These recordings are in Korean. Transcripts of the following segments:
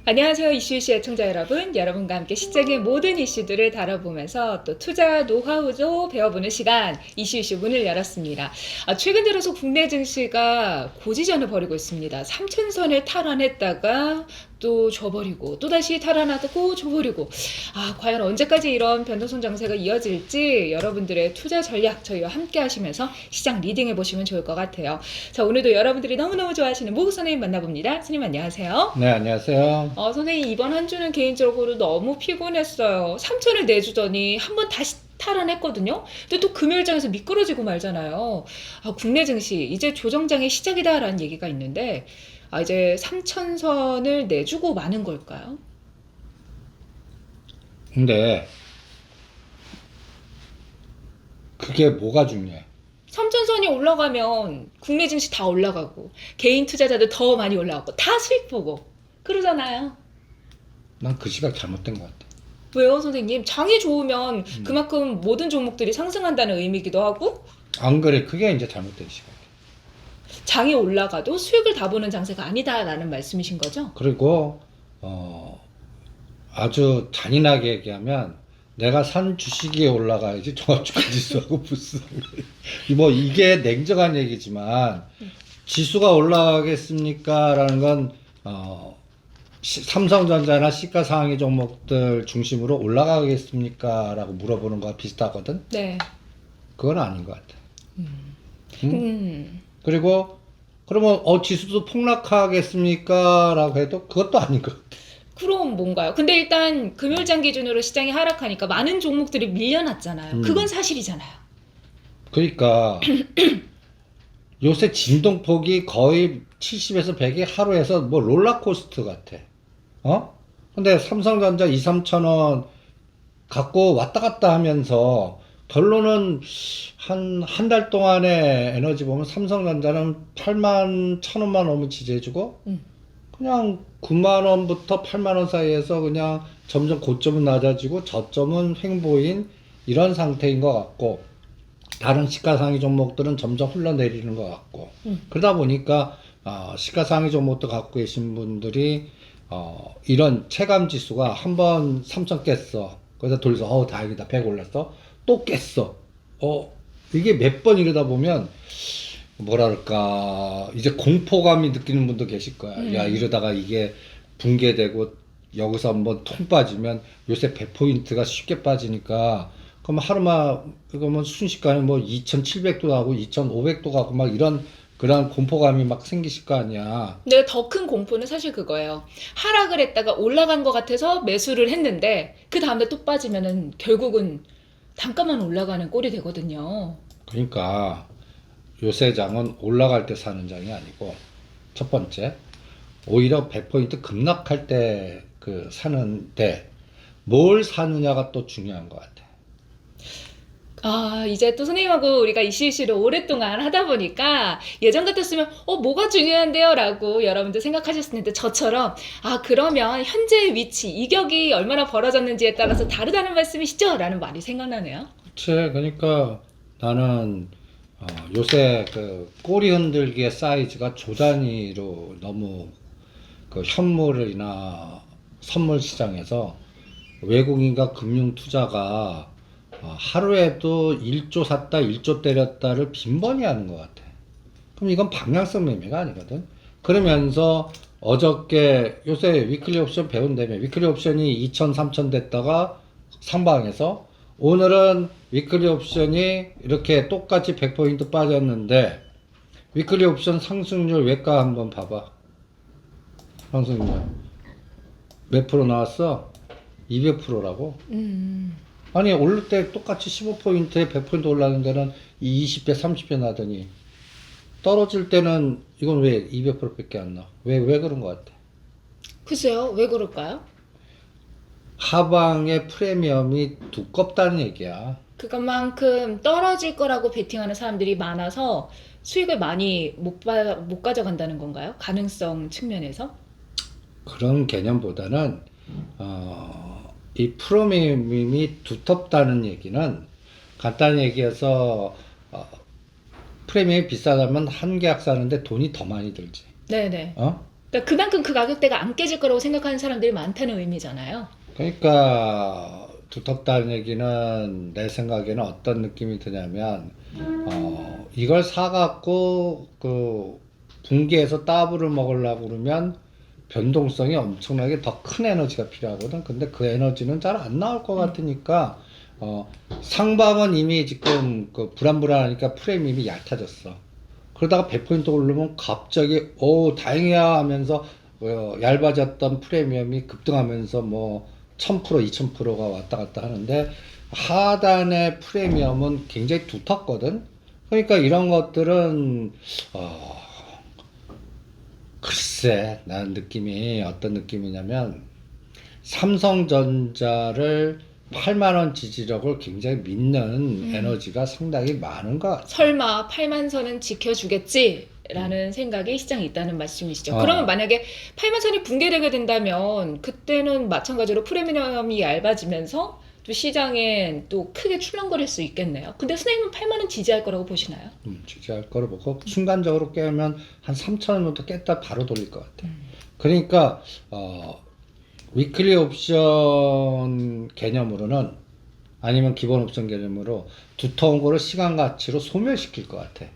안녕하세요. 이슈이슈 애청자 여러분. 여러분과 함께 시장의 모든 이슈들을 다뤄보면서 또 투자 노하우도 배워보는 시간 이슈이슈 문을 열었습니다. 최근 들어서 국내 증시가 고지전을 벌이고 있습니다. 3천선을 탈환했다가 또 줘버리고 또다시 탈환하고 줘버리고 과연 언제까지 이런 변동성 장세가 이어질지 여러분들의 투자 전략 저희와 함께 하시면서 시장 리딩해 보시면 좋을 것 같아요. 자, 오늘도 여러분들이 너무너무 좋아하시는 모국 선생님 만나봅니다. 선생님 안녕하세요. 네, 안녕하세요. 선생님 이번 한 주는 개인적으로 너무 피곤했어요. 3천을 내주더니 한 번 다시 탈환했거든요. 근데 또 금요일장에서 미끄러지고 말잖아요. 국내 증시 이제 조정장의 시작이다라는 얘기가 있는데 이제 3천선을 내주고 마는 걸까요? 근데 그게 뭐가 중요해? 3천선이 올라가면 국내 증시 다 올라가고 개인 투자자들 더 많이 올라가고 다 수익 보고 그러잖아요. 난 그 시각 잘못된 것 같아. 왜요, 선생님? 장이 좋으면 그만큼 모든 종목들이 상승한다는 의미이기도 하고 안 그래, 그게 이제 잘못된 시각이야. 장이 올라가도 수익을 다 보는 장세가 아니다라는 말씀이신 거죠? 그리고 아주 잔인하게 얘기하면 내가 산 주식이 올라가야지 종합주가지수하고 무슨 뭐 이게 냉정한 얘기지만 지수가 올라가겠습니까? 라는 건 삼성전자나 시가상위 종목들 중심으로 올라가겠습니까? 라고 물어보는 거와 비슷하거든. 네. 그건 아닌 것 같아. 응? 음. 그리고 그러면 지수도 폭락하겠습니까? 라고 해도 그것도 아닌 것 같아. 그럼 뭔가요? 근데 일단 금요일장 기준으로 시장이 하락하니까 많은 종목들이 밀려났잖아요. 그건 사실이잖아요. 그러니까 요새 진동폭이 거의 70에서 100이 하루에서 뭐 롤러코스터 같아. 근데 삼성전자 2, 3천 원 갖고 왔다 갔다 하면서 결론은 한 달 동안의 에너지 보면 삼성전자는 8만 1,000원만 넘으면 지지해주고 그냥 9만 원부터 8만 원 사이에서 그냥 점점 고점은 낮아지고 저점은 횡보인 이런 상태인 것 같고 다른 시가상위 종목들은 점점 흘러내리는 것 같고 그러다 보니까 시가상위 종목도 갖고 계신 분들이 이런 체감 지수가 한번 3천 깼어. 그래서 돌려서 다행이다 100 올랐어. 또 깼어. 이게 몇 번 이러다 보면 뭐랄까 이제 공포감이 느끼는 분도 계실 거야. 야 이러다가 이게 붕괴되고 여기서 한번 통 빠지면 요새 100포인트가 쉽게 빠지니까 그럼 하루만 그러면 순식간에 뭐 2,700도 가고 2,500도 가고 막 이런 그런 공포감이 막 생기실 거 아니야. 근데 더 큰 공포는 사실 그거예요. 하락을 했다가 올라간 것 같아서 매수를 했는데 그 다음에 또 빠지면은 결국은 단가만 올라가는 꼴이 되거든요. 그러니까 요새 장은 올라갈 때 사는 장이 아니고 첫 번째 오히려 100포인트 급락할 때 그 사는데 뭘 사느냐가 또 중요한 것 같아. 이제 또 선생님하고 우리가 이슈이슈를 오랫동안 하다 보니까 예전 같았으면 뭐가 중요한데요? 라고 여러분들 생각하셨을 텐데 저처럼 그러면 현재의 위치, 이격이 얼마나 벌어졌는지에 따라서 다르다는 말씀이시죠? 라는 말이 생각나네요. 그치. 그러니까 나는 요새 그 꼬리 흔들기의 사이즈가 조 단위로 너무 그 현물이나 선물 시장에서 외국인과 금융 투자가 하루에도 1조 샀다 1조 때렸다를 빈번히 하는 것 같아. 그럼 이건 방향성 매매가 아니거든. 그러면서 어저께 요새 위클리 옵션 배운다며 위클리 옵션이 2천 3천 됐다가 상방에서 오늘은 위클리 옵션이 이렇게 똑같이 100포인트 빠졌는데 위클리 옵션 상승률 외과 한번 봐봐. 상승률 몇 프로 나왔어? 200%라고? 아니 오를 때 똑같이 15포인트에 100포인트 올라가는 데는 20배 30배 나더니 떨어질 때는 이건 왜 200%밖에 안 나? 왜 그런 것 같아? 글쎄요, 왜 그럴까요? 하방의 프리미엄이 두껍다는 얘기야. 그것만큼 떨어질 거라고 베팅하는 사람들이 많아서 수익을 많이 못 가져간다는 건가요? 가능성 측면에서? 그런 개념보다는 이 프리미엄이 두텁다는 얘기는 간단히 얘기해서 프리미엄이 비싸다면 한 계약 사는데 돈이 더 많이 들지. 네네. 그러니까 그만큼 그 가격대가 안 깨질 거라고 생각하는 사람들이 많다는 의미잖아요. 그러니까 두텁다는 얘기는 내 생각에는 어떤 느낌이 드냐면 이걸 사갖고 그 분기에서 따블을 먹으려고 그러면 변동성이 엄청나게 더 큰 에너지가 필요하거든. 근데 그 에너지는 잘 안 나올 것 같으니까 상방은 이미 지금 그 불안불안하니까 프레임이 얕아졌어. 그러다가 100포인트 오르면 갑자기 오 다행이야 하면서 얇아졌던 프리미엄이 급등하면서 뭐 1000%, 2000%가 왔다 갔다 하는데 하단의 프리미엄은 굉장히 두텁거든. 그러니까 이런 것들은 글쎄 나는 느낌이 어떤 느낌이냐면 삼성전자를 8만 원 지지력을 굉장히 믿는 에너지가 상당히 많은 것 같아. 설마 8만 선은 지켜주겠지라는 생각이 시장에 있다는 말씀이시죠. 그러면 만약에 8만 선이 붕괴되게 된다면 그때는 마찬가지로 프리미엄이 얇아지면서 또 시장엔 또 크게 출렁거릴 수 있겠네요. 근데 선생님은 8만 원 지지할 거라고 보시나요? 지지할 거로 보고 순간적으로 깨면 한 3천 원 정도 깼다 바로 돌릴 것 같아. 그러니까 위클리 옵션 개념으로는 아니면 기본 옵션 개념으로 두터운 거를 시간 가치로 소멸시킬 것 같아.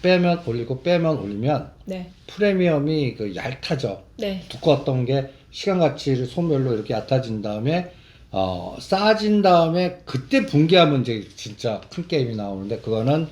빼면 올리고 빼면 올리면 네. 프리미엄이 그 얇아져. 네. 두꺼웠던 게 시간 가치를 소멸로 이렇게 얕아진 다음에 싸진 다음에 그때 붕괴하면 이제 진짜 큰 게임이 나오는데 그거는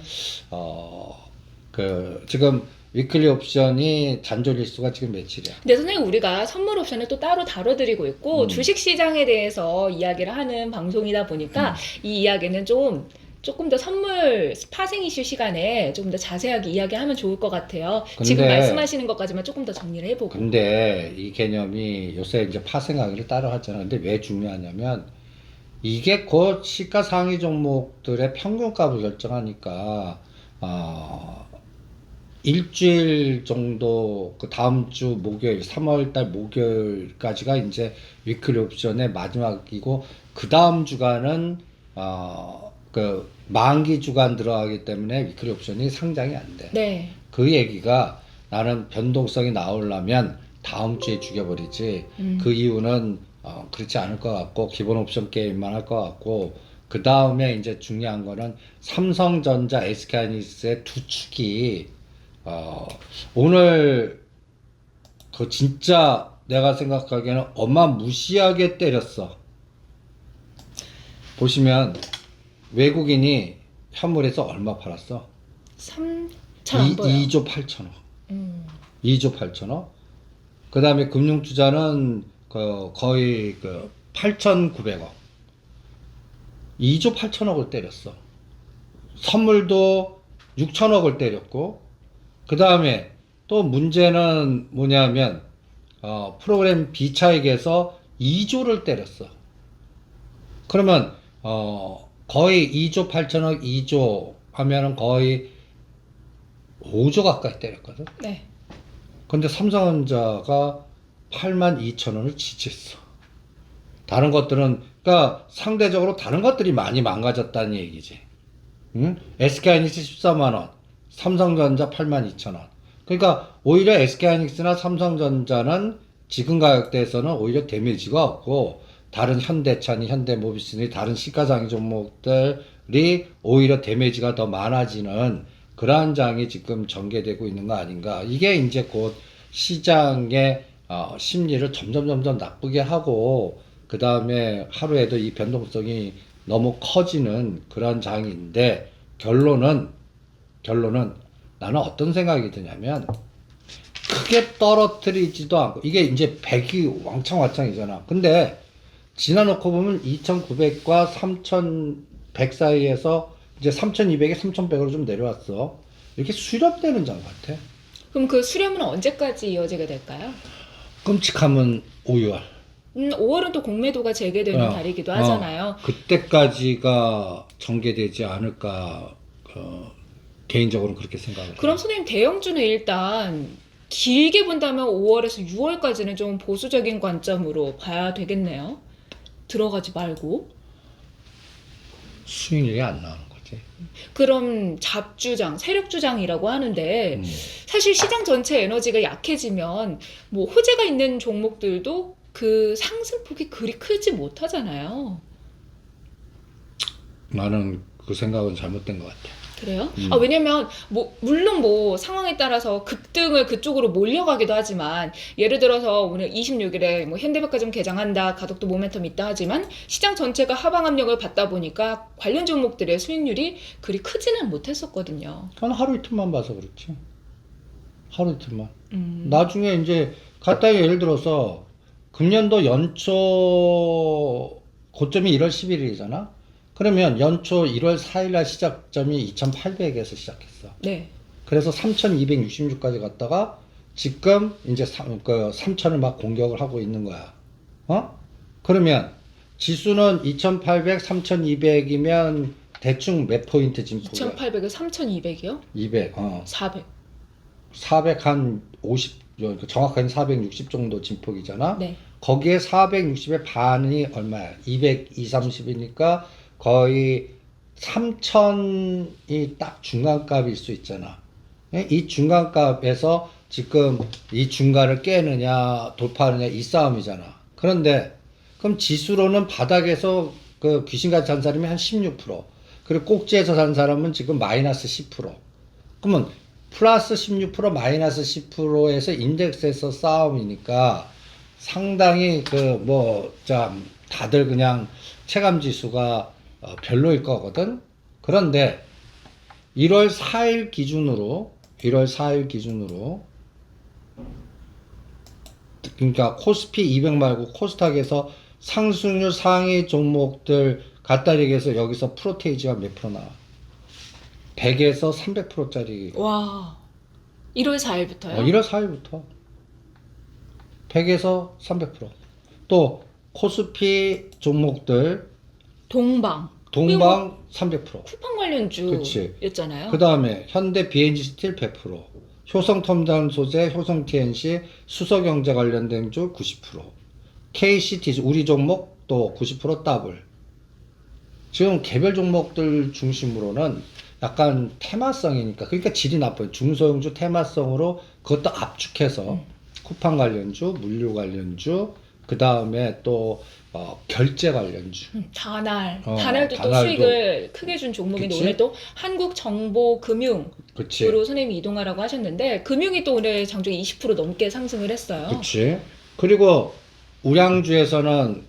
그 지금 위클리 옵션이 잔존일수가 지금 며칠이야? 근데 선생님 우리가 선물 옵션을 또 따로 다뤄드리고 있고 주식 시장에 대해서 이야기를 하는 방송이다 보니까 이 이야기는 조금 더 선물 파생 이슈 시간에 조금 더 자세하게 이야기하면 좋을 것 같아요. 지금 근데- 말씀하시는 것까지만 조금 더 정리를 해보고. 근데 이 개념이 요새 이제 파생하기를 따로 하잖아. 근데 왜 중요하냐면 이게 곧 시가 상위 종목들의 평균값을 결정하니까 일주일 정도 그 다음 주 목요일 3월달 목요일까지가 이제 위클리 옵션의 마지막이고 그 다음 주간은 그 만기 주간 들어가기 때문에 위클리 옵션이 상장이 안 돼. 네. 그 얘기가 나는 변동성이 나오려면 다음 주에 죽여버리지. 그 이유는 그렇지 않을 것 같고 기본 옵션 게임만 할 것 같고 그 다음에 이제 중요한 거는 삼성전자, SK하이닉스의 두 축이 오늘 그 진짜 내가 생각하기에는 어마무시하게 때렸어. 보시면 외국인이 현물에서 얼마 팔았어? 잘안 보여요. 2조 8천억. 음. 2조 8천억. 그 다음에 금융투자는 거의 8,900억. 2조 8천억을 때렸어. 선물도 6천억을 때렸고, 그 다음에 또 문제는 뭐냐면, 프로그램 비차익에서 2조를 때렸어. 그러면, 거의 2조 8천억, 2조 하면은 거의 5조 가까이 때렸거든. 네. 근데 삼성전자가 8만 2천 원을 지지했어. 다른 것들은, 그러니까 상대적으로 다른 것들이 많이 망가졌다는 얘기지. 응? SK하이닉스 14만 원, 삼성전자 8만 2천 원. 그러니까 오히려 SK하이닉스나 삼성전자는 지금 가격대에서는 오히려 데미지가 없고 다른 현대차니 현대모비스니 다른 시가상위 종목들이 오히려 데미지가 더 많아지는 그러한 장이 지금 전개되고 있는 거 아닌가. 이게 이제 곧 시장의 심리를 점점 나쁘게 하고 그 다음에 하루에도 이 변동성이 너무 커지는 그런 장인데 결론은 나는 어떤 생각이 드냐면 크게 떨어뜨리지도 않고 이게 이제 100이 왕창이잖아. 근데 지나놓고 보면 2900과 3100 사이에서 이제 3200에 3100으로 좀 내려왔어. 이렇게 수렴되는 장 같아. 그럼 그 수렴은 언제까지 이어지게 될까요? 끔찍하면 5월. 5월은 또 공매도가 재개되는 달이기도 하잖아요. 그때까지가 전개되지 않을까. 개인적으로 그렇게 생각을 그럼 해요. 선생님 대형주는 일단 길게 본다면 5월에서 6월까지는 좀 보수적인 관점으로 봐야 되겠네요. 들어가지 말고. 수익률이 안 나오는 거지. 거지. 그럼 잡주장, 세력주장이라고 하는데 음. 사실 시장 전체 에너지가 약해지면 뭐 호재가 있는 종목들도 그 상승폭이 그리 크지 못하잖아요. 나는 그 생각은 잘못된 것 같아. 그래요? 왜냐면 물론 상황에 따라서 급등을 그쪽으로 몰려가기도 하지만 예를 들어서 오늘 26일에 현대백화점 개장한다, 가덕도 모멘텀 있다 하지만 시장 전체가 하방 압력을 받다 보니까 관련 종목들의 수익률이 그리 크지는 못했었거든요. 그건 하루 이틀만 봐서 그렇지. 하루 이틀만. 음. 나중에 이제 간단히 예를 들어서 금년도 연초 고점이 1월 11일이잖아. 그러면 연초 1월 4일 날 시작점이 2,800에서 시작했어. 네. 그래서 3,266까지 갔다가 지금 이제 3,000을 막 공격을 하고 있는 거야. 그러면 지수는 2,800, 3,200이면 대충 몇 포인트 진폭이야? 2,800에 3,200이요? 200, 400. 400 한 50, 정확하게 460 정도 진폭이잖아. 네. 거기에 460의 반이 얼마야? 220, 30이니까 거의 3,000이 딱 중간값일 수 있잖아. 이 중간값에서 지금 이 중간을 깨느냐 돌파하느냐 이 싸움이잖아. 그런데 그럼 지수로는 바닥에서 그 귀신같이 산 사람이 한 16%, 그리고 꼭지에서 산 사람은 지금 마이너스 10%. 그러면 플러스 16% 마이너스 10%에서 인덱스에서 싸움이니까 상당히 다들 그냥 체감 지수가 별로일 거거든. 그런데 1월 4일 기준으로 그러니까 코스피 200 말고 코스닥에서 상승률 상위 종목들 갖다 얘기해서 여기서 프로테이지가 몇 프로 나와? 100에서 300%짜리. 와. 1월 4일부터요? 1월 4일부터 100에서 300%. 또 코스피 종목들 동방 300%. 쿠팡 관련주였잖아요. 그 다음에 현대 BNG 스틸 100%, 효성 첨단 소재, 효성 TNC, 수소경제 관련된 주 90%, KCT 우리 종목 또 90% 더블. 지금 개별 종목들 중심으로는 약간 테마성이니까, 그러니까 질이 나빠요. 중소형주 테마성으로 그것도 압축해서 쿠팡 관련주, 물류 관련주, 그 다음에 또 결제 관련주. 다날도 또 다날도 수익을 크게 준 종목인데 그치? 오늘 또 한국정보금융으로 그치. 선생님이 이동하라고 하셨는데 금융이 또 오늘 장중에 20% 넘게 상승을 했어요. 그치. 그리고 우량주에서는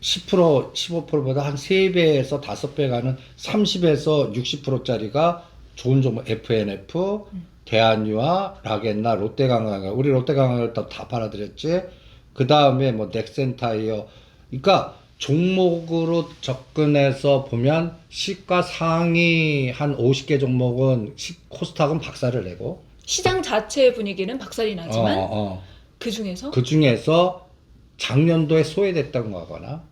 10%, 15%보다 한 3배에서 5배 가는 30에서 60%짜리가 좋은 종목, FNF, 대한유화, 라겐나, 롯데강강, 우리 롯데강강을 다 팔아드렸지. 그 다음에 넥센타이어. 그러니까 종목으로 접근해서 보면 시가 상위 한 50개 종목은 코스닥은 박살을 내고, 시장 자체의 분위기는 박살이 나지만 그 중에서 작년도에 소외됐던 거거나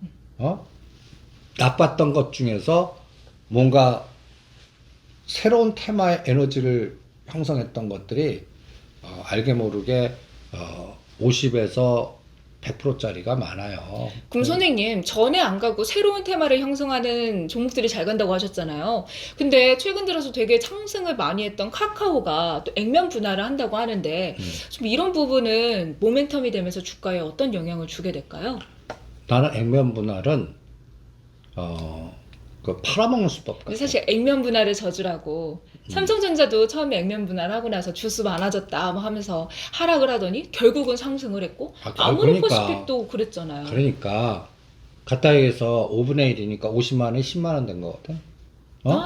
나빴던 것 중에서 뭔가 새로운 테마의 에너지를 형성했던 것들이 알게 모르게 50에서 100%짜리가 많아요. 그럼 선생님 전에 안 가고 새로운 테마를 형성하는 종목들이 잘 간다고 하셨잖아요. 근데 최근 들어서 되게 상승을 많이 했던 카카오가 또 액면 분할을 한다고 하는데 좀 이런 부분은 모멘텀이 되면서 주가에 어떤 영향을 주게 될까요? 나는 액면 분할은 그 팔아먹는 수법 같아. 사실 액면 분할을 저주라고 삼성전자도 처음에 액면 분할하고 나서 주수 많아졌다 하면서 하락을 하더니 결국은 상승을 했고 아모레퍼시픽도 그랬잖아요. 그러니까 갖다 얘기해서 5분의 1이니까 50만 원이 10만 원 된 거거든.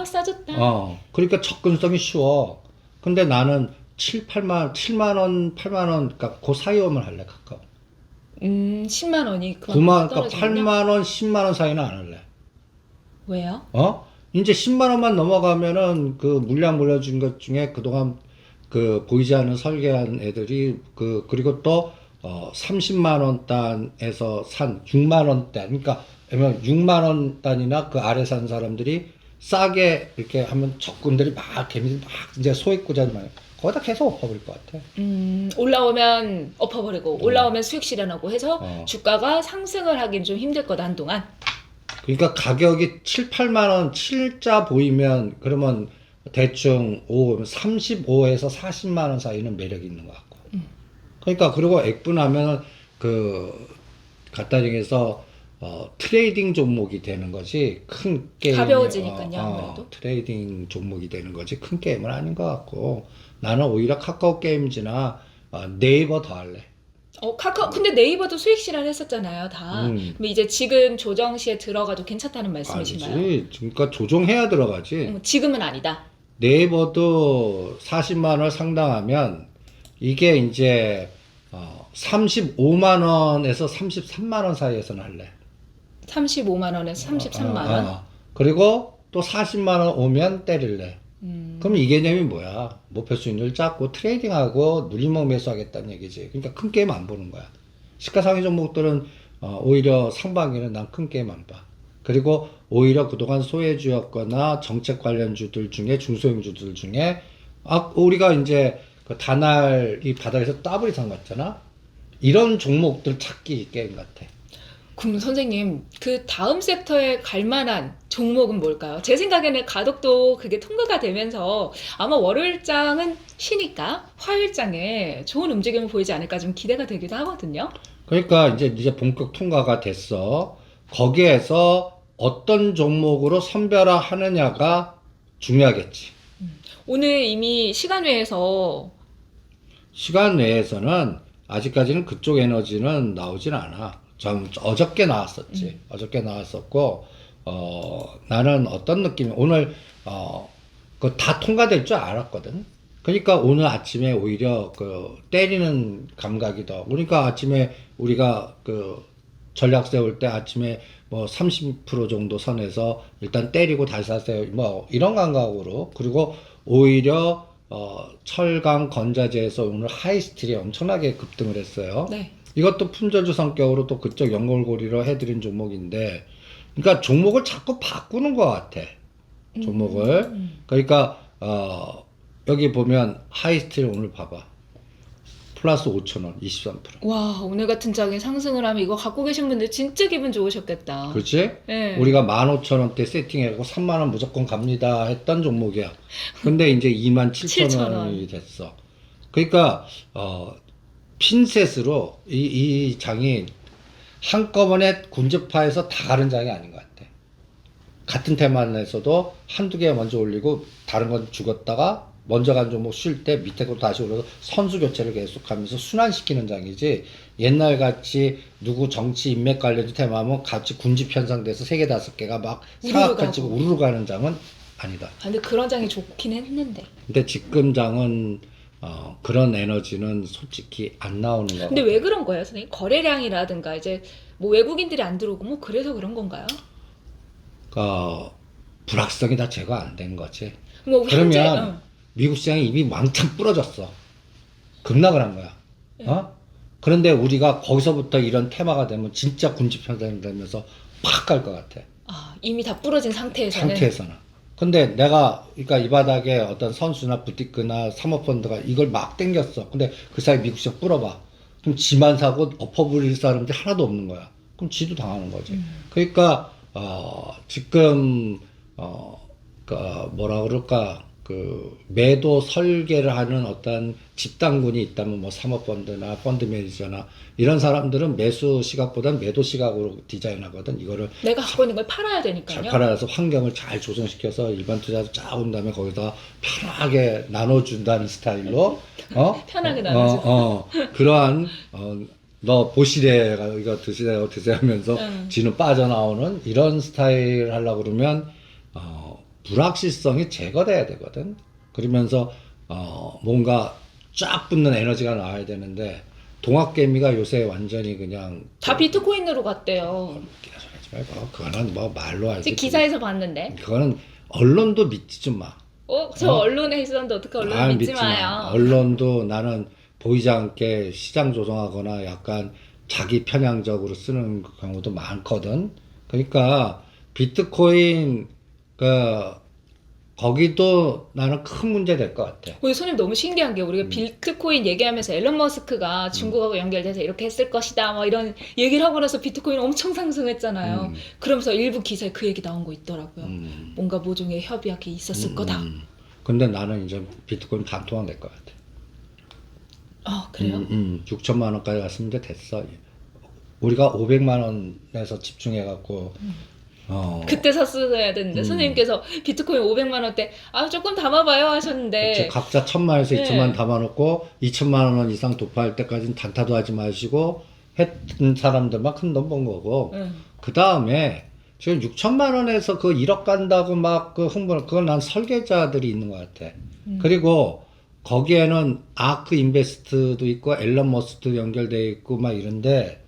싸졌다. 그러니까 접근성이 쉬워. 근데 나는 7만 원, 8만 원, 그러니까 그 사이 오면 할래, 가까워. 10만 원이 9만, 그러니까 8만 원, 10만 원 사이는 안 할래. 왜요? 이제 10만 원만 넘어가면은 그 물량 물려준 것 중에 그동안 그 보이지 않는 설계한 애들이 그리고 또 30만 원 단에서 산 6만 원 단, 그러니까 6만 원 단이나 그 아래 산 사람들이 싸게 이렇게 하면 적군들이 개미들 이제 소액구자들 많이 거기다 계속 엎어버릴 것 같아. 올라오면 엎어버리고 올라오면 수익 실현하고 해서 주가가 상승을 하긴 좀 힘들 거다 한동안. 그러니까 가격이 7, 8만 원 7자 보이면 그러면 대충 35에서 40만 원 사이는 매력이 있는 것 같고. 그러니까 그리고 액분하면 그 간단히해서 트레이딩 종목이 되는 거지 큰 게임 가벼워지니까요, 아무래도. 트레이딩 종목이 되는 거지 큰 게임은 아닌 것 같고 나는 오히려 카카오 게임즈나 네이버 더 할래. 카카오, 근데 네이버도 수익 실현했었잖아요, 다. 그럼 이제 지금 조정 시에 들어가도 괜찮다는 말씀이신가요? 아니지. 그러니까 조정해야 들어가지. 지금은 아니다. 네이버도 40만 원 상당하면 이게 이제 35만 원에서 33만 원 사이에서는 할래. 35만 원에서 33만 원. 그리고 또 40만 원 오면 때릴래. 그럼 이 개념이 뭐야? 목표 수익률 잡고 트레이딩하고 눌림목 매수하겠다는 얘기지. 그러니까 큰 게임 안 보는 거야. 시가상위 종목들은 오히려 상반기는 난 큰 게임 안 봐. 그리고 오히려 그동안 소외주였거나 정책 관련주들 중에 중소형주들 중에 우리가 이제 그 다날 이 바닥에서 더블 이상 갔잖아. 이런 종목들 찾기 게임 같아. 그럼 선생님, 그 다음 섹터에 갈 만한 종목은 뭘까요? 제 생각에는 가덕도 그게 통과가 되면서 아마 월요일장은 쉬니까 화요일장에 좋은 움직임을 보이지 않을까 좀 기대가 되기도 하거든요. 그러니까 이제 본격 통과가 됐어. 거기에서 어떤 종목으로 선별화하느냐가 중요하겠지. 오늘 이미 시간 외에서 시간 내에서는 아직까지는 그쪽 에너지는 나오진 않아. 어저께 나왔었지. 어저께 나왔었고, 나는 어떤 느낌이, 오늘, 그 다 통과될 줄 알았거든. 그러니까 오늘 아침에 오히려 그 때리는 감각이 더, 그러니까 아침에 우리가 그 전략 세울 때 아침에 뭐 30% 정도 선에서 일단 때리고 다시 사세요. 뭐 이런 감각으로. 그리고 오히려 철강 건자재에서 오늘 하이스틸이 엄청나게 급등을 했어요. 네. 이것도 품절주 성격으로 또 그쪽 연골고리로 해드린 종목인데, 그러니까 종목을 자꾸 바꾸는 것 같아. 종목을. 그러니까 여기 보면 하이스틸 오늘 봐봐. 플러스 5,000원, 23%. 와, 오늘 같은 장에 상승을 하면 이거 갖고 계신 분들 진짜 기분 좋으셨겠다. 그렇지? 네. 우리가 15,000원대 세팅해고 3만 원 무조건 갑니다 했던 종목이야. 근데 이제 27,000원이 됐어. 그러니까 핀셋으로 이 장이 한꺼번에 군집화해서 다 가는 장이 아닌 것 같아. 같은 테마에서도 한두 개 먼저 올리고 다른 건 죽었다가 먼저 간 종목 쉴 때 밑에 거 다시 올려서 선수 교체를 계속하면서 순환시키는 장이지, 옛날 같이 누구 정치 인맥 관련주 테마면 같이 군집 현상돼서 3개 5개가 막 사각같이 우르르 가는 장은 아니다. 근데 그런 장이 좋긴 했는데. 근데 지금 장은 그런 에너지는 솔직히 안 나오는 거. 근데 왜 그런 거예요, 선생님? 거래량이라든가 이제 뭐 외국인들이 안 들어오고 뭐 그래서 그런 건가요? 불확성이 다 제거 안 된 거지. 뭐 그러면 미국 시장이 이미 왕창 부러졌어. 급락을 한 거야. 그런데 우리가 거기서부터 이런 테마가 되면 진짜 군집 현상이 되면서 팍 갈 것 같아. 이미 다 부러진 상태에서는. 근데 내가 그러니까 이 바닥에 어떤 선수나 부티크나 사모펀드가 이걸 막 땡겼어. 근데 그 사이 미국 시장 뿌려봐. 그럼 지만 사고 엎어버릴 사람들이 하나도 없는 거야. 그럼 지도 당하는 거지. 그러니까 지금 뭐라 그럴까, 그 매도 설계를 하는 어떤 집단군이 있다면 뭐 사모펀드나 펀드 매니저나 이런 사람들은 매수 시각보다는 매도 시각으로 디자인하거든. 이거를 내가 갖고 있는 걸 팔아야 되니까요. 잘 팔아서 환경을 잘 조성시켜서 일반 투자자 쫙 온 다음에 거기다 편하게 나눠준다는 스타일로 편하게 나눠줘. 그러한 너 보시래가 이거 드세요 하면서 지는 빠져나오는 이런 스타일 하려고 그러면 불확실성이 제거돼야 되거든. 그러면서 뭔가 쫙 붙는 에너지가 나와야 되는데, 동학개미가 요새 완전히 그냥 다 비트코인으로 갔대요. 하지 말고, 그거는 뭐 말로 알지. 기사에서 봤는데. 그거는 언론도 믿지 좀 마. 저 언론에 있었는데 어떻게 언론을 믿지 마요. 언론도 나는 보이지 않게 시장 조성하거나 약간 자기 편향적으로 쓰는 경우도 많거든. 그러니까 비트코인 거기도 나는 큰 문제 될 것 같아. 우리 손님 너무 신기한 게 우리가 비트코인 얘기하면서 앨런 머스크가 중국하고 연결돼서 이렇게 했을 것이다 뭐 이런 얘기를 하고 나서 비트코인 엄청 상승했잖아요. 그러면서 일부 기사에 그 얘기 나온 거 있더라고요. 뭔가 모종의 협약이 있었을 거다. 근데 나는 이제 비트코인 반토막 낼 것 같아. 아 그래요? 6천만 원까지 갔으면 이제 됐어. 우리가 500만 원에서 집중해갖고 그때 샀어야 되는데 선생님께서 비트코인 500만 원대 아 조금 담아봐요 하셨는데 그치, 각자 1,000만에서 네. 2천만 담아놓고 2천만 원 이상 도파할 때까지는 단타도 하지 마시고 했던 사람들만 큰 돈 번 거고 그 다음에 지금 6천만 원에서 그 1억 간다고 막 그 흥분 그건 난 설계자들이 있는 것 같아. 그리고 거기에는 아크 인베스트도 있고 앨런 머스크도 연결돼 있고 막 이런데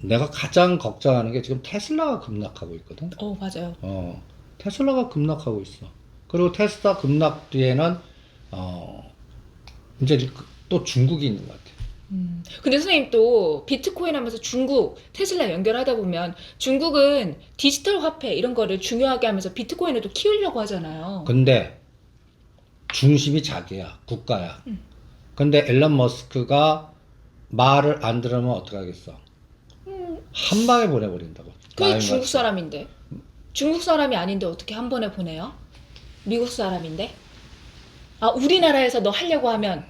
내가 가장 걱정하는 게 지금 테슬라가 급락하고 있거든. 맞아요. 테슬라가 급락하고 있어. 그리고 테슬라 급락 뒤에는 이제 또 중국이 있는 것 같아. 근데 선생님 또 비트코인 하면서 중국 테슬라 연결하다 보면 중국은 디지털 화폐 이런 거를 중요하게 하면서 비트코인을 또 키우려고 하잖아요. 근데 중심이 자기야, 국가야. 근데 앨런 머스크가 말을 안 들으면 어떡하겠어? 한 방에 보내버린다고. 그게 라임 중국 같이. 사람인데 중국 사람이 아닌데 어떻게 한 번에 보내요? 미국 사람인데 아 우리나라에서 너 하려고 하면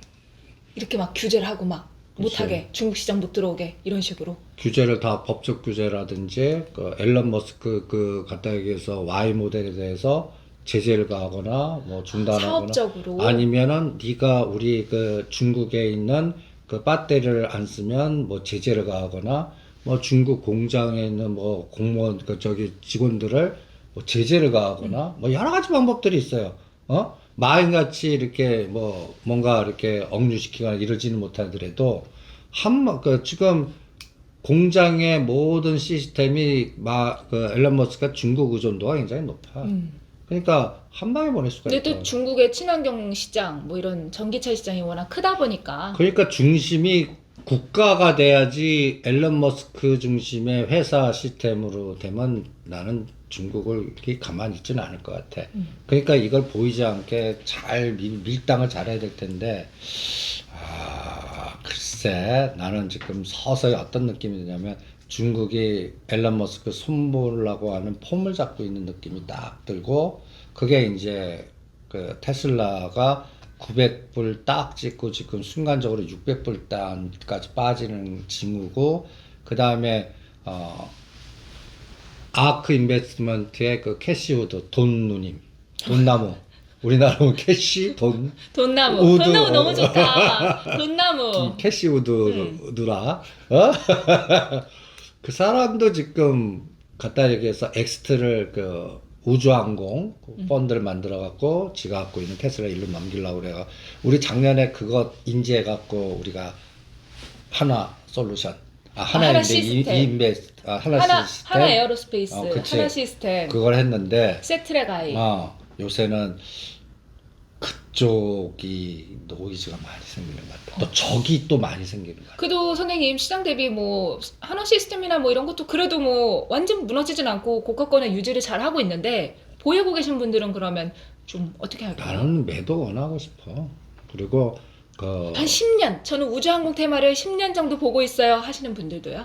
이렇게 막 규제를 하고 막 못하게 중국 시장 못 들어오게 이런 식으로 규제를 다 법적 규제라든지 그 앨런 머스크 그 갖다 얘기해서 Y 모델에 대해서 제재를 가하거나 뭐 중단하거나 사업적으로 아니면은 네가 우리 그 중국에 있는 그 배터리를 안 쓰면 뭐 제재를 가하거나 뭐 중국 공장에 있는 뭐 공무원 그 저기 직원들을 뭐 제재를 가하거나 뭐 여러 가지 방법들이 있어요. 마인같이 이렇게 뭐 뭔가 이렇게 억류시키거나 이러지는 못하더라도 그 지금 공장의 모든 시스템이 그 앨런 머스크가 중국 의존도가 굉장히 높아. 그러니까 한 방에 보낼 수가 근데 있다. 또 중국의 친환경 시장 뭐 이런 전기차 시장이 워낙 크다 보니까 그러니까 중심이 국가가 돼야지 앨런 머스크 중심의 회사 시스템으로 되면 나는 중국을 이렇게 가만히 있지는 않을 것 같아. 그러니까 이걸 보이지 않게 잘 밀당을 잘해야 될 텐데 글쎄 나는 지금 서서히 어떤 느낌이 드냐면 중국이 앨런 머스크 손보려고 하는 폼을 잡고 있는 느낌이 딱 들고 그게 이제 그 테슬라가 900불 딱 찍고 지금 순간적으로 600불 단까지 빠지는 징후고 그 다음에 아크 인베스트먼트의 그 캐시우드 돈 누님 돈나무 우리나라로 캐시 돈 돈나무 우드, 돈나무 너무 좋다 돈나무 캐시우드 누라 그 사람도 지금 갖다 얘기해서 엑스트를 그 우주항공 펀드를 만들어 갖고 지가 갖고 있는 테슬라 일로 넘기려고 그래요. 우리 작년에 그거 인지해 갖고 우리가 하나 솔루션 하나 시스템. 하나 시스템 하나 에어로스페이스 그치. 하나 시스템 그걸 했는데 세트랙 아이 요새는 그쪽이 노이즈가 많이 생기는 것 같아. 또 적이 또 많이 생기는 것 같아. 그래도 선생님 시장 대비 뭐 하나 시스템이나 뭐 이런 것도 그래도 뭐 완전 무너지진 않고 고가권에 유지를 잘 하고 있는데 보유하고 계신 분들은 그러면 좀 어떻게 할까요? 나는 매도 원하고 싶어. 그리고 한 10년 저는 우주항공 테마를 10년 정도 보고 있어요 하시는 분들도요?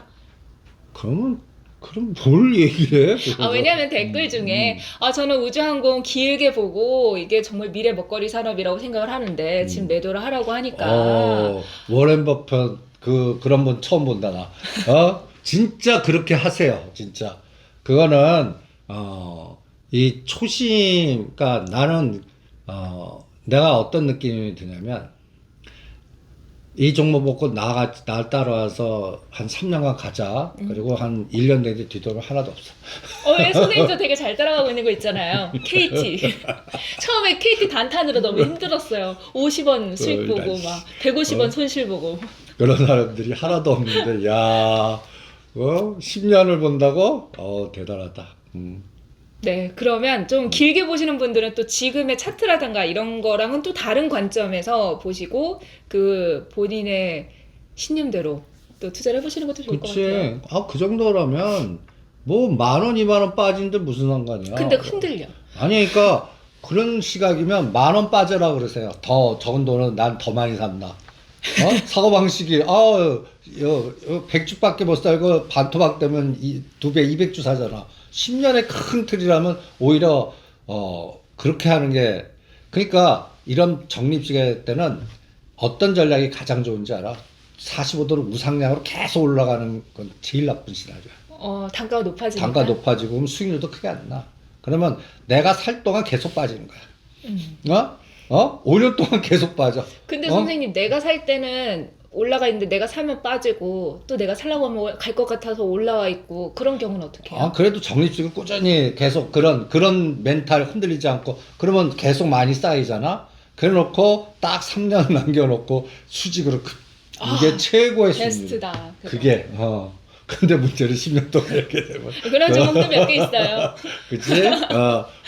그럼 뭘 얘기를 해? 그래서. 왜냐하면 댓글 중에 저는 우주항공 길게 보고 이게 정말 미래 먹거리 산업이라고 생각을 하는데 지금 매도를 하라고 하니까 워렌 버핏 그런 분 처음 본다 나. 진짜 그렇게 하세요. 진짜. 그거는 이 초심 그러니까 나는 내가 어떤 느낌이 드냐면 이 종목 먹고 나 따라와서 한 3년간 가자. 그리고 한 1년 내내 뒤돌면 하나도 없어. 왜 선생님도 되게 잘 따라가고 있는 거 있잖아요. KT. 처음에 KT 단탄으로 너무 힘들었어요. 50원 수익 보고 막 150원 손실 보고. 그런 사람들이 하나도 없는데 야 10년을 본다고? 대단하다. 네, 그러면 좀 길게 보시는 분들은 또 지금의 차트라든가 이런 거랑은 또 다른 관점에서 보시고 그 본인의 신념대로 또 투자를 해보시는 것도 좋을 것 같아요. 그 정도라면 뭐 10,000원, 20,000원 빠지는데 무슨 상관이야? 근데 흔들려. 아니 그러니까 그런 시각이면 10,000원 빠져라 그러세요. 더 적은 돈은 난 더 많이 산다. 사고방식이, 백주밖에 못 살고 반토막 되면 두 배, 200주 사잖아. 10년의 큰 틀이라면 오히려, 그렇게 하는 게, 그러니까 이런 적립시계 때는 어떤 전략이 가장 좋은지 알아? 45도로 우상향으로 계속 올라가는 건 제일 나쁜 시나리오야. 단가가 높아지니까. 단가 높아지고 그럼 수익률도 크게 안 나. 그러면 내가 살 동안 계속 빠지는 거야. 음. 5년 동안 계속 빠져. 근데 선생님, 내가 살 때는 올라가 있는데 내가 사면 빠지고 또 내가 살라고 하면 갈 것 같아서 올라와 있고 그런 경우는 어떻게 해요? 그래도 적립식을 꾸준히 계속 그런 멘탈 흔들리지 않고 그러면 계속 많이 쌓이잖아. 그래 놓고 딱 3년 남겨놓고 수직으로 이게 최고의 수익률. 베스트다. 그게, 근데 문제는 10년 동안 이렇게 되면. 그런 종목도 몇 개 있어요. 그치?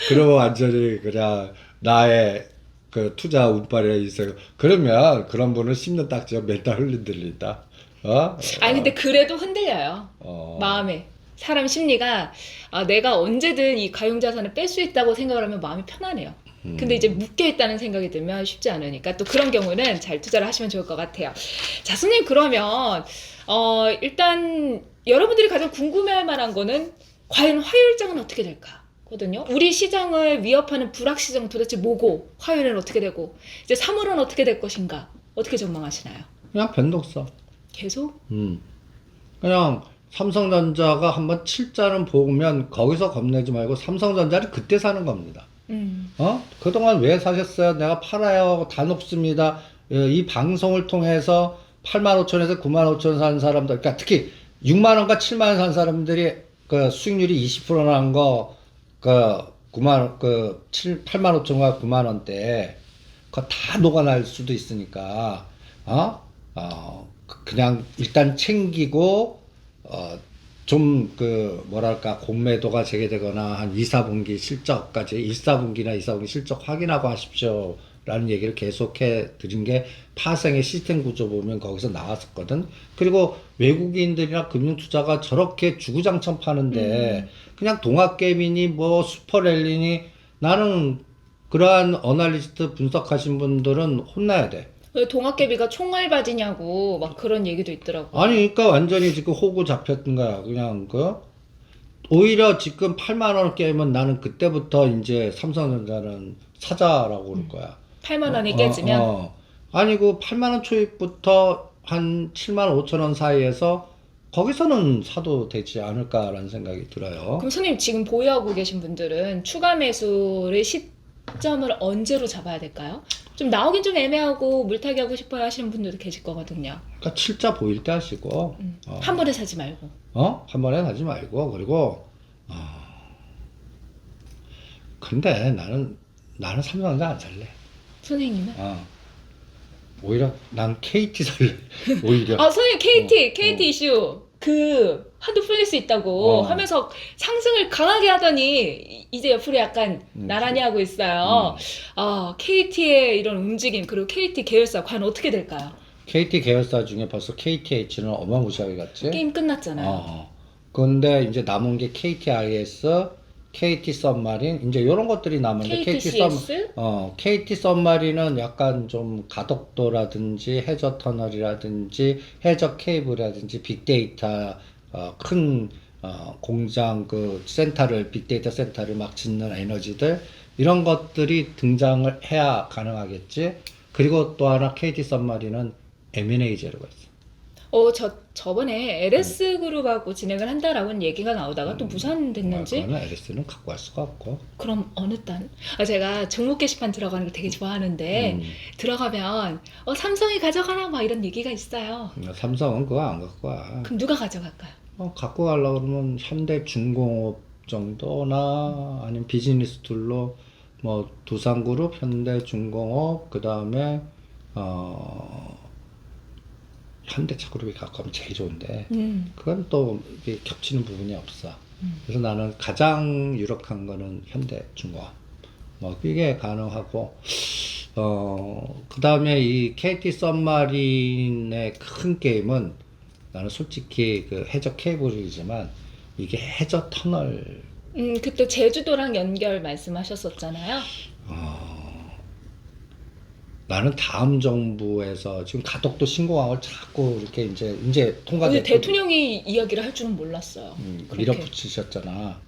그러면 완전히 그냥 나의 그 투자 운빨에 있어요. 그러면 그런 분은 10년 딱 지어 멘탈 흔들린다. 아니 근데 그래도 흔들려요. 마음에. 사람 심리가 내가 언제든 이 가용자산을 뺄 수 있다고 생각을 하면 마음이 편하네요. 근데 이제 묶여 있다는 생각이 들면 쉽지 않으니까 또 그런 경우는 잘 투자를 하시면 좋을 것 같아요. 자, 선생님 그러면 일단 여러분들이 가장 궁금해할 만한 거는 과연 화요일장은 어떻게 될까? 거든요. 우리 시장을 위협하는 불확실성 도대체 뭐고 화요일은 어떻게 되고 이제 3월은 어떻게 될 것인가? 어떻게 전망하시나요? 그냥 변동성. 계속? 그냥 삼성전자가 한번 7자는 보면 거기서 겁내지 말고 삼성전자를 그때 사는 겁니다. 그동안 왜 사셨어요? 내가 팔아요. 다 높습니다. 이 방송을 통해서 85,000원에서 95,000원 산 사람들, 그러니까 특히 6만원과 7만원 산 사람들이 그 수익률이 20% 난 거, 85,000원과 9만원대, 그거 다 녹아날 수도 있으니까, 그냥 일단 챙기고, 좀 뭐랄까 공매도가 재개되거나 한 2, 4분기 실적까지 1, 4분기나 2, 4분기 실적 확인하고 하십시오 라는 얘기를 계속해 드린 게 파생의 시스템 구조 보면 거기서 나왔었거든. 그리고 외국인들이나 금융투자가 저렇게 주구장창 파는데 그냥 동학개미니 뭐 슈퍼랠리니 나는 그러한 어널리스트 분석하신 분들은 혼나야 돼. 왜 동학개비가 총알바지냐고 막 그런 얘기도 있더라고요. 아니, 그러니까 완전히 지금 호구 잡혔던 거야. 그냥 오히려 지금 8만 원 깨면 나는 그때부터 이제 삼성전자는 사자라고 그럴 거야. 8만 원이 깨지면 아니 그 8만 원 초입부터 한 7만 5천 원 사이에서 거기서는 사도 되지 않을까라는 생각이 들어요. 그럼 선생님 지금 보유하고 계신 분들은 추가 매수의 시점을 언제로 잡아야 될까요? 좀 나오긴 좀 애매하고 물타기 하고 싶어요 하시는 분들도 계실 거거든요. 그러니까 7자 보일 때 하시고 한 번에 사지 말고. 한 번에 사지 말고 그리고 근데 나는 삼성전자 안 살래. 선생님은? 오히려 난 KT 살래. 오히려. 선생님 KT 이슈 한도 풀릴 수 있다고 하면서 상승을 강하게 하더니 이제 옆으로 약간 나란히 하고 있어요. KT의 이런 움직임 그리고 KT 계열사 과연 어떻게 될까요? KT 계열사 중에 벌써 KTH는 어마무시하게 갔지. 게임 끝났잖아요. 근데 이제 남은 게 KTIS, KT 썸마린 이제 이런 것들이 남은데 KT 썸마린은 약간 좀 가덕도라든지 해저 터널이라든지 해저 케이블이라든지 빅데이터 큰 공장 센터를 빅데이터 센터를 막 짓는 에너지들 이런 것들이 등장을 해야 가능하겠지. 그리고 또 하나 KT 썸마린은 M&A 제로가 있어. 저번에 LS 그룹하고 진행을 한다라고 얘기가 나오다가 또 무산됐는지. 그거는 LS는 갖고 갈 수가 없고. 그럼 어느 단? 제가 종목 게시판 들어가는 걸 되게 좋아하는데 들어가면 삼성이 가져가나 막 이런 얘기가 있어요. 삼성은 그거 안 갖고 와. 그럼 누가 가져갈까요? 갖고 가려고 그러면 현대중공업 정도나 아니면 비즈니스 툴로 뭐 두산그룹, 현대중공업 그 다음에 현대차그룹이 갖고 가면 제일 좋은데 그건 또 이게 겹치는 부분이 없어. 그래서 나는 가장 유력한 거는 현대중공업 뭐 이게 가능하고 그 다음에 이 KT 썸마린의 큰 게임은 나는 솔직히 해저 케이블이지만 이게 해저 터널 그때 제주도랑 연결 말씀하셨었잖아요. 나는 다음 정부에서 지금 가덕도 신공항을 자꾸 이렇게 이제 근데 통과됐고 대통령이 이야기를 할 줄은 몰랐어요. 그렇게. 밀어붙이셨잖아.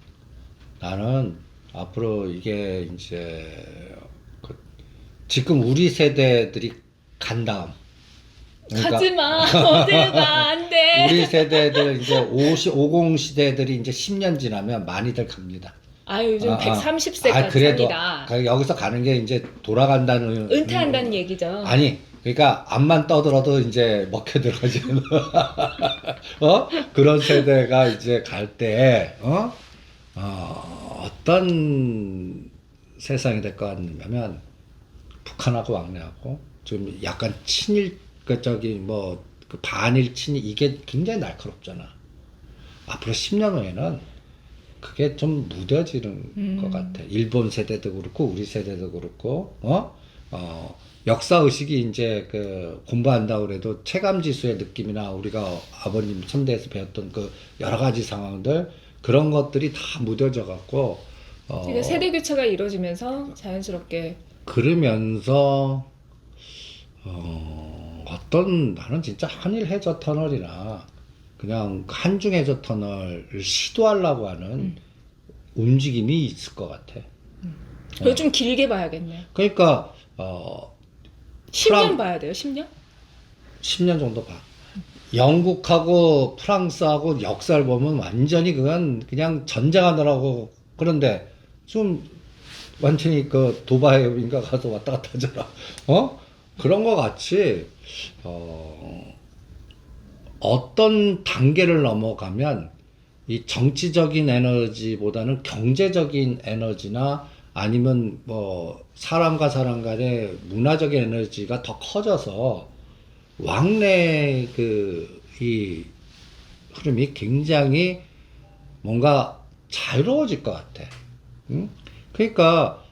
나는 앞으로 이게 이제 지금 우리 세대들이 간 다음 가지마. 어딜 가. 안 돼. 우리 세대들 이제 50 시대들이 이제 10년 지나면 많이들 갑니다. 요즘 130세까지 그래도 삽니다. 여기서 가는 게 이제 돌아간다는 은퇴한다는 얘기죠. 아니 그러니까 앞만 떠들어도 이제 먹혀 들어가지는 그런 세대가 이제 갈 때 어떤 세상이 될 것 같냐면 북한하고 왕래하고 좀 약간 친일 그 반일 친일 이게 굉장히 날카롭잖아. 앞으로 10년 후에는 그게 좀 무뎌지는 것 같아. 일본 세대도 그렇고 우리 세대도 그렇고 역사 의식이 이제 그 공부한다고 그래도 체감 지수의 느낌이나 우리가 아버님 선대에서 배웠던 그 여러 가지 상황들 그런 것들이 다 무뎌져 갖고 그러니까 세대 교체가 이루어지면서 자연스럽게 그러면서 어떤 나는 진짜 한일 해저 터널이나 그냥 한중 해저 터널을 시도하려고 하는 움직임이 있을 것 같아. 그걸 좀 길게 봐야겠네. 그러니까 10년 봐야 돼요. 10년? 10년 정도 봐. 영국하고 프랑스하고 역사를 보면 완전히 그냥 전쟁하느라고 그런데 좀 완전히 그 두바이인가 가서 왔다 갔다 하잖아. 그런 거 같이 어떤 단계를 넘어가면 이 정치적인 에너지보다는 경제적인 에너지나 아니면 뭐 사람과 사람 간의 문화적인 에너지가 더 커져서 왕래 이 흐름이 굉장히 뭔가 자유로워질 것 같아. 응? 그러니까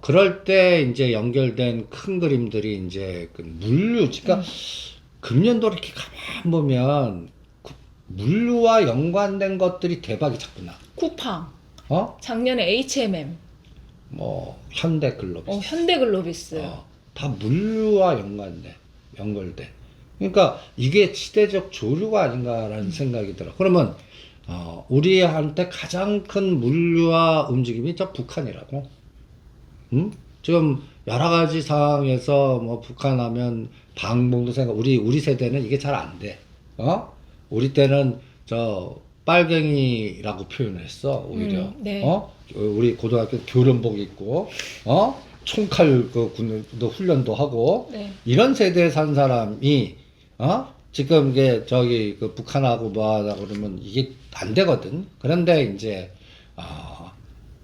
그럴 때 이제 연결된 큰 그림들이 이제 그 물류, 그러니까 금년도 이렇게 가만 보면 물류와 연관된 것들이 대박이 자꾸 나. 쿠팡. 어? 작년에 H&M. 뭐 현대글로비스. 현대글로비스. 다 물류와 연결돼. 그러니까 이게 시대적 조류가 아닌가라는 생각이 들어. 그러면 우리한테 가장 큰 물류와 움직임이 저 북한이라고. 응? 지금 여러 가지 상황에서 뭐 북한 하면 방북도 우리 세대는 이게 잘 안 돼. 우리 때는 저 빨갱이라고 표현했어 오히려. 네. 우리 고등학교 교련복 입고 총칼 그 군도 훈련도 하고 네. 이런 세대에 산 사람이 지금 이게 저기 그 북한하고 뭐 하다 그러면 이게 안 되거든. 그런데 이제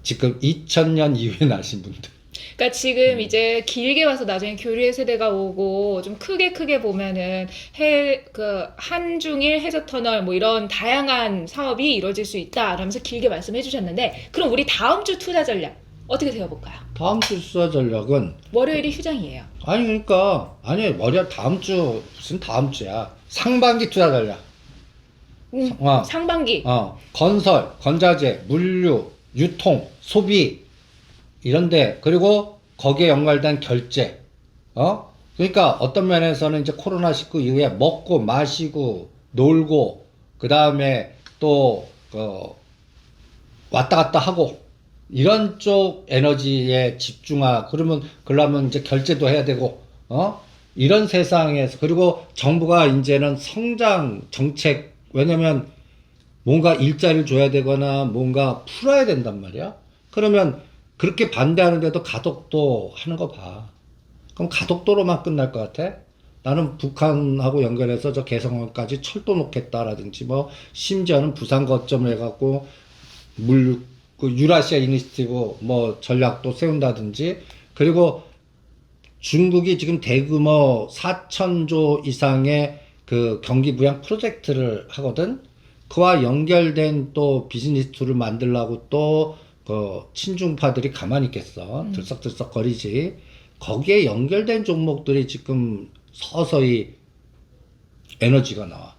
지금 2000년 이후에 나신 분들. 그러니까 지금 이제 길게 봐서 나중에 교류의 세대가 오고 좀 크게 보면은 한중일 해저터널 뭐 이런 다양한 사업이 이루어질 수 있다 라면서 길게 말씀해 주셨는데 그럼 우리 다음 주 투자 전략 어떻게 세워볼까요? 다음 주 투자 전략은 월요일이 휴장이에요. 월요일 다음 주 무슨 다음 주야. 상반기 투자 전략. 상반기. 건설, 건자재, 물류, 유통, 소비 이런데 그리고 거기에 연관된 결제. 그러니까 어떤 면에서는 이제 코로나19 이후에 먹고 마시고 놀고 그 다음에 또 왔다 갔다 하고 이런 쪽 에너지에 그러면 이제 결제도 해야 되고 이런 세상에서 그리고 정부가 이제는 성장 정책 왜냐면 뭔가 일자리를 줘야 되거나 뭔가 풀어야 된단 말이야. 그러면 그렇게 반대하는데도 가덕도 하는 거 봐. 그럼 가덕도로만 끝날 것 같아? 나는 북한하고 연결해서 저 개성까지 철도 놓겠다라든지 뭐 심지어는 부산 거점을 해갖고 유라시아 이니시티브 뭐 전략도 세운다든지 그리고 중국이 지금 대규모 4,000조 이상의 그 경기 부양 프로젝트를 하거든. 그와 연결된 또 비즈니스 툴을 만들려고 또 친중파들이 가만히 있겠어. 들썩들썩 거리지. 거기에 연결된 종목들이 지금 서서히 에너지가 나와.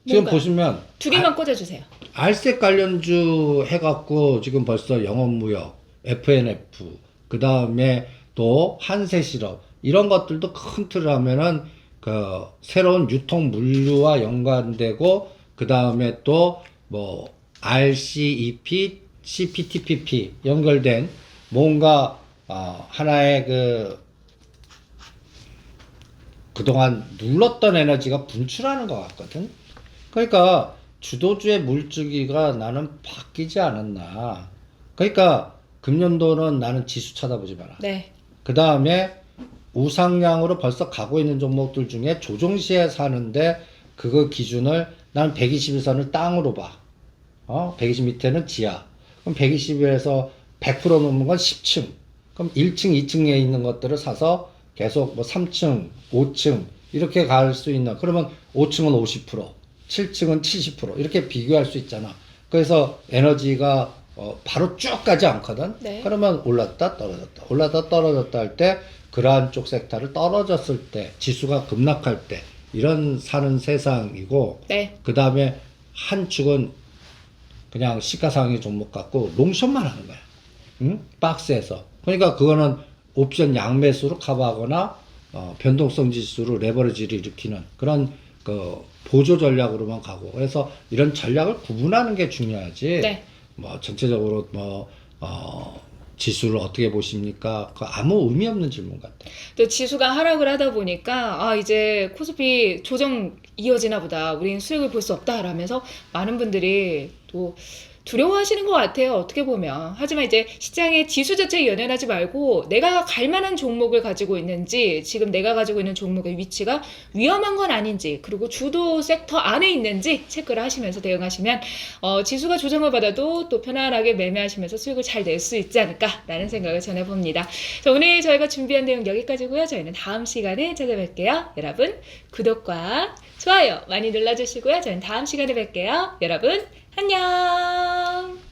지금 뭔가요? 보시면 두 개만 꽂아주세요. 알색 관련주 해갖고 지금 벌써 영업무역, FNF, 그 다음에 또 한세실업 이런 것들도 큰 틀을 하면은 그 새로운 유통 물류와 연관되고 그 다음에 또 뭐 RCEP, CPTPP 연결된 뭔가 하나의 그동안 눌렀던 에너지가 분출하는 것 같거든. 그러니까 주도주의 물주기가 나는 바뀌지 않았나. 그러니까 금년도는 나는 지수 쳐다보지 마라. 네. 그 다음에 우상향으로 벌써 가고 있는 종목들 중에 조정시에 사는데 그거 기준을 나는 120일선을 땅으로 봐. 120 밑에는 지하. 그럼 120에서 100% 넘는 건 10층. 그럼 1층, 2층에 있는 것들을 사서 계속 뭐 3층, 5층 이렇게 갈 수 있는. 그러면 5층은 50%, 7층은 70% 이렇게 비교할 수 있잖아. 그래서 에너지가 바로 쭉 가지 않거든. 네. 그러면 올랐다 떨어졌다 올랐다 떨어졌다 할 때 그러한 쪽 섹터를 떨어졌을 때 지수가 급락할 때 이런 사는 세상이고 네. 그 다음에 한 축은 그냥 시가상의 종목 갖고 롱숏만 하는 거야. 응? 박스에서. 그러니까 그거는 옵션 양매수로 커버하거나 변동성 지수로 레버리지를 일으키는 그런 그 보조 전략으로만 가고. 그래서 이런 전략을 구분하는 게 중요하지. 네. 뭐 전체적으로 지수를 어떻게 보십니까? 그 아무 의미 없는 질문 같아. 또 지수가 하락을 하다 보니까 이제 코스피 조정 이어지나 보다. 우리는 수익을 볼 수 없다라면서 많은 분들이 또 두려워하시는 것 같아요. 어떻게 보면. 하지만 이제 시장의 지수 자체에 연연하지 말고 내가 갈 만한 종목을 가지고 있는지, 지금 내가 가지고 있는 종목의 위치가 위험한 건 아닌지, 그리고 주도 섹터 안에 있는지 체크를 하시면서 대응하시면 지수가 조정을 받아도 또 편안하게 매매하시면서 수익을 잘 낼 수 있지 않을까라는 생각을 전해봅니다. 자, 오늘 저희가 준비한 내용 여기까지고요. 저희는 다음 시간에 찾아뵐게요. 여러분 구독과 좋아요 많이 눌러주시고요. 저희는 다음 시간에 뵐게요. 여러분 안녕.